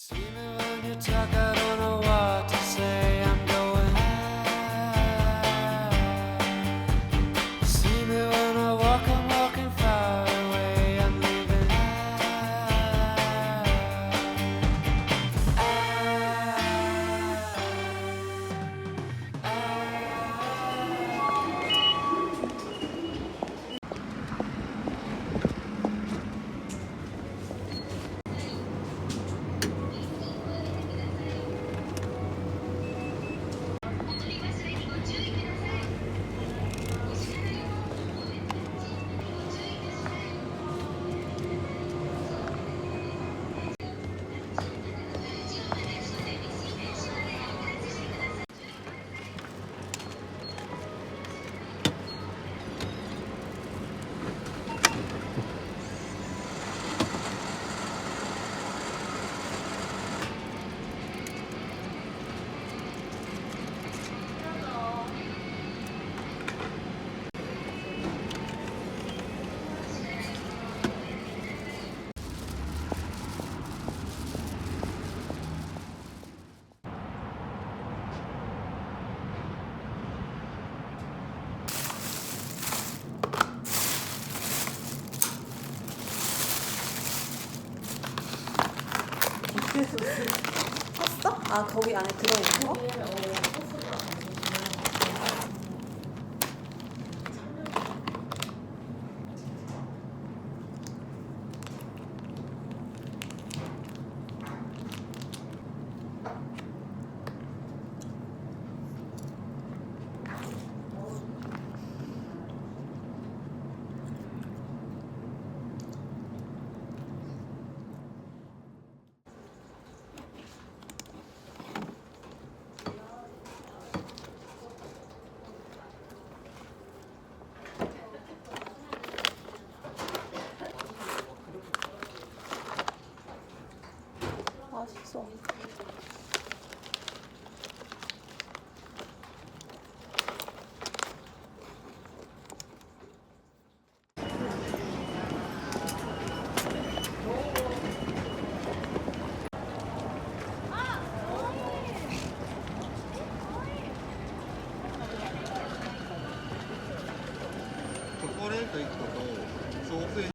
See me when you talk, I don't know what to say. I'm going. See me when I walk, I'm walking far away. I'm leaving. 샀어? 아, 거기 안에 들어있는 거? 맛있어.チョコレート1個とソーセージ、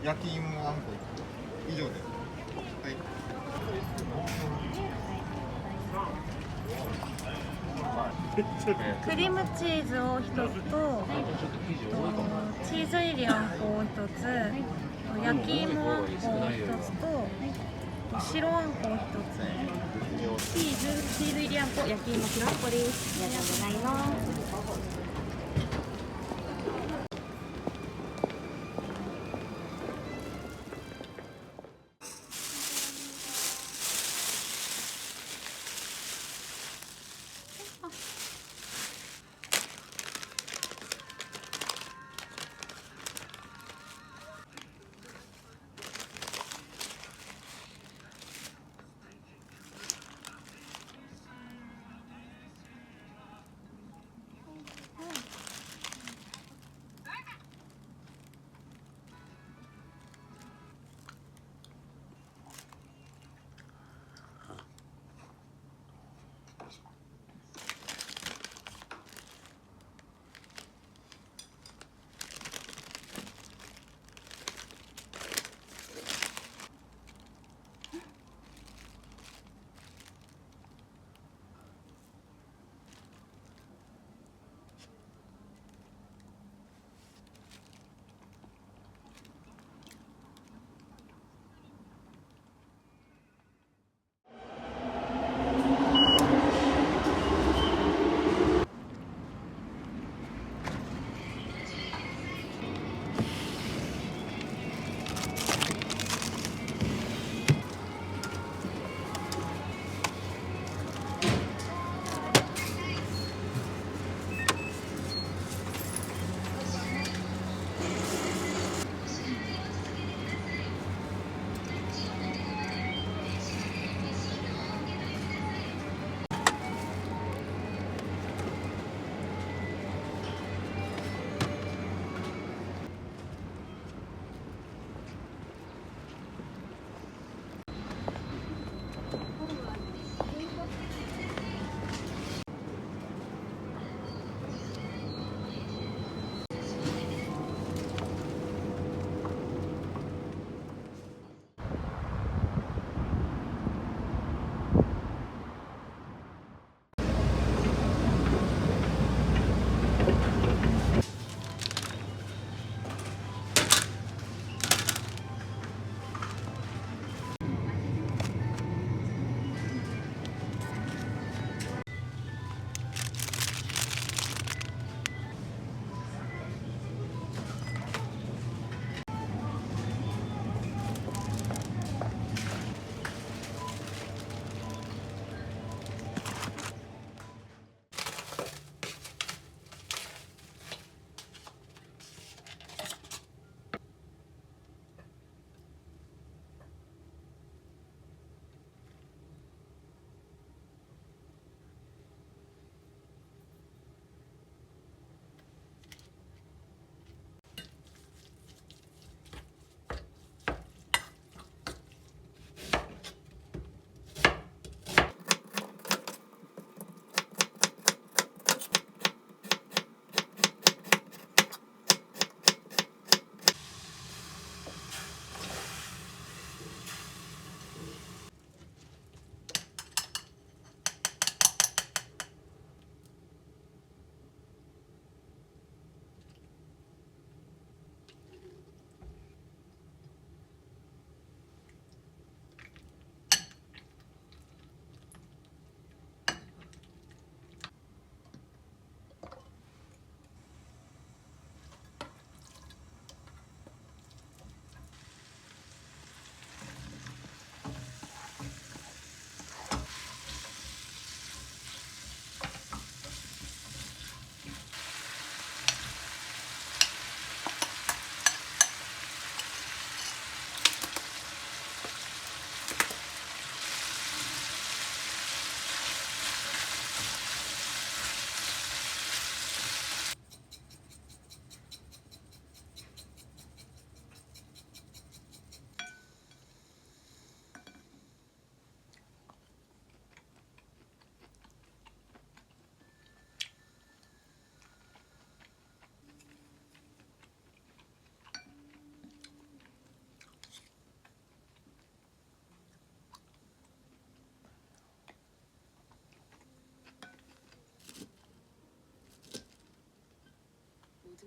焼き芋あんこ1個以上です。はい。 クリームチーズを1つとチーズ入りあんこを1つ、焼き芋あんこを1つと白あんこを1つ、チーズ入りあんこ、焼き芋白あんこです。ありがとうございます。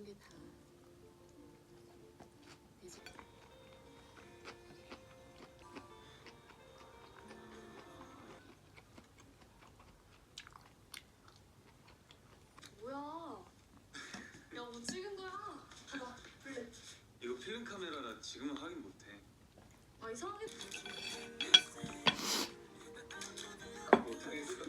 게 다 되지. 뭐야? 야, 뭐 찍은 거야? 봐봐, 블랙. 이거 필름 카메라라 지금은 확인 못해. 아, 이상하게. 못하겠어.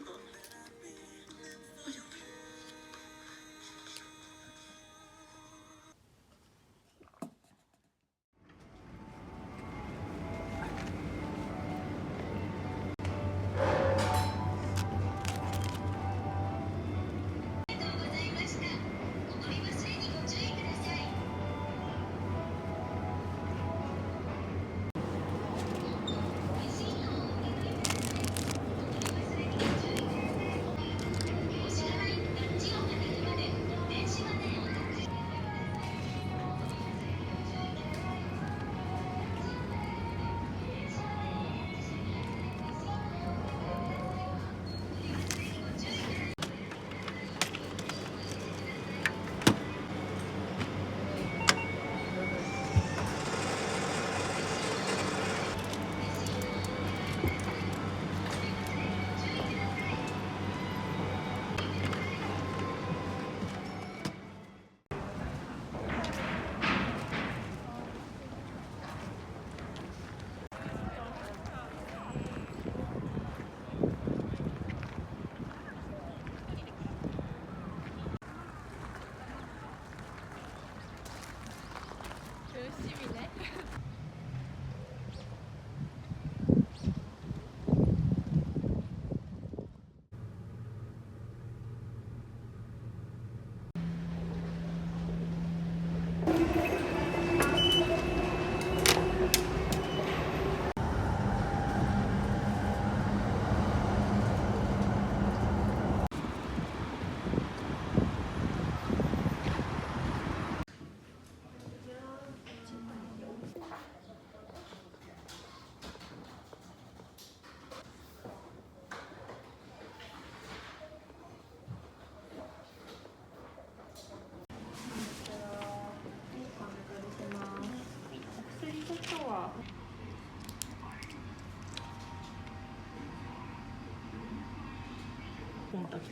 コンタクト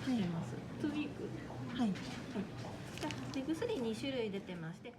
入ります。トゥーウィーク。はい。はい。じゃあ目薬2種類出てまして。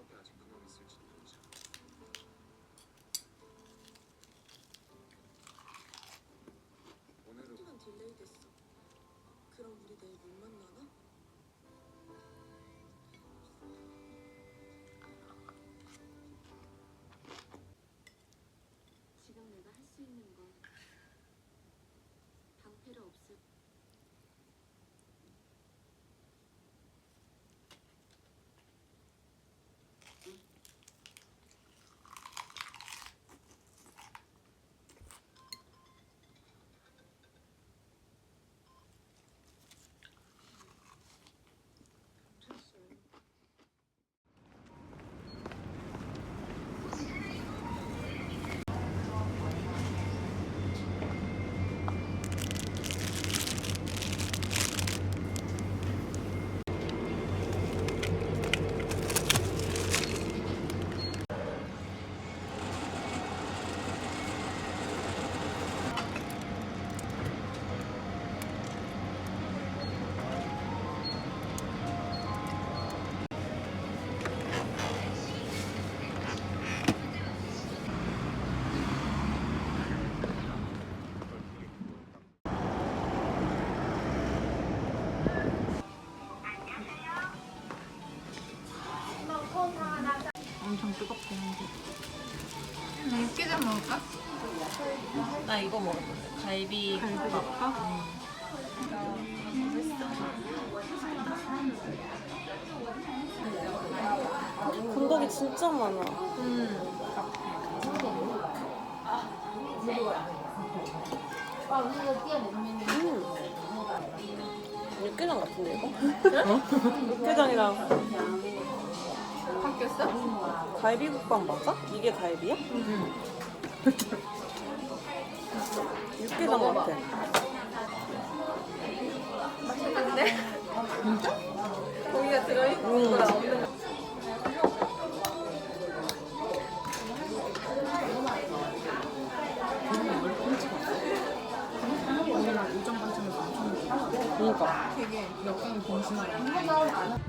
앞에 아직 그놈 있을지도 모르잖아. 오늘은 시간 딜레이 됐어. 그럼 우리 내일 못 만나나? 지금 내가 할 수 있는 건 방패를 없앨. 엄청 뜨겁긴 한데. 나 육개장 먹을까? 나 이거 먹을 건데. 갈비 볶아? 건더기 진짜 많아. 육개장 같은데 이거? 육개장이랑 바뀌었어? 갈비국밥 맞아? 이게 갈비야? 육개장 같아. 맛있는데? 진짜? 고기가 들어있는 거랑 없는 거. 그러니까. 되게 역광이 공신하다.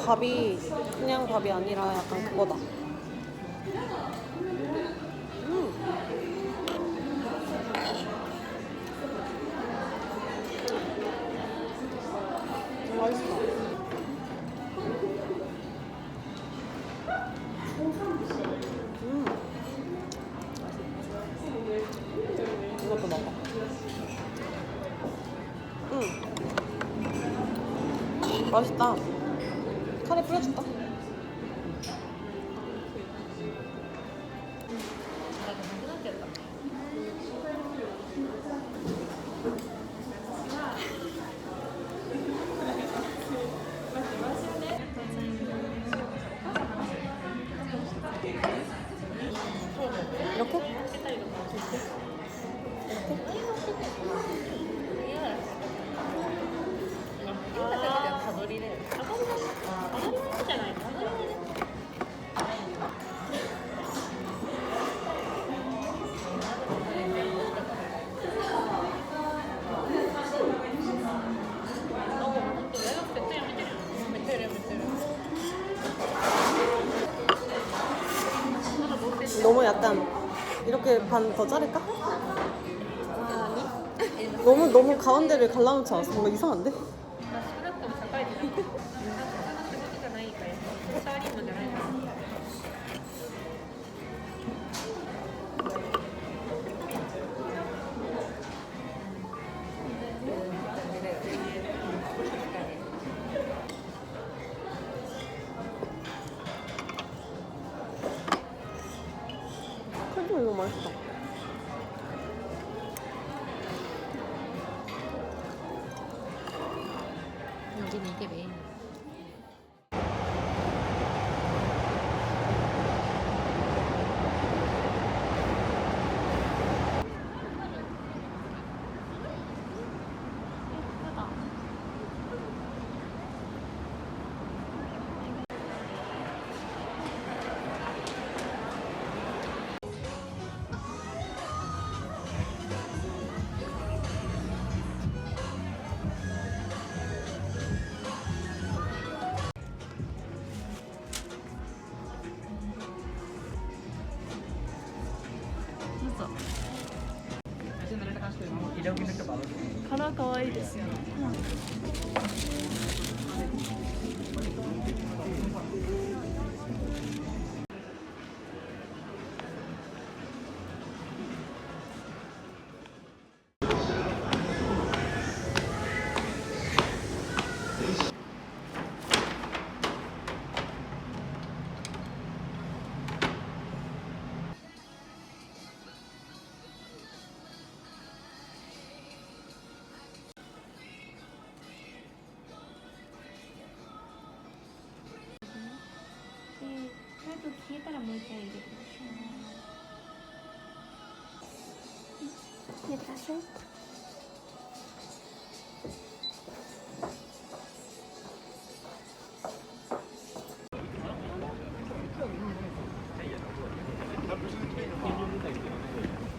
밥이 그냥 밥이 아니라 약간 그거다. 맛있어. 이것도 먹어. 맛있다. 카레 뿌려줄까? 이렇게? 너무 약간 이렇게 반 더 자를까? 너무 가운데를 갈라놓지 않았어? 뭔가 이상한데? 그래도 이거 맛있다. 여기는 이게 메인.柄可愛いですよね。と消えたらもう一回入れてください。入れてください。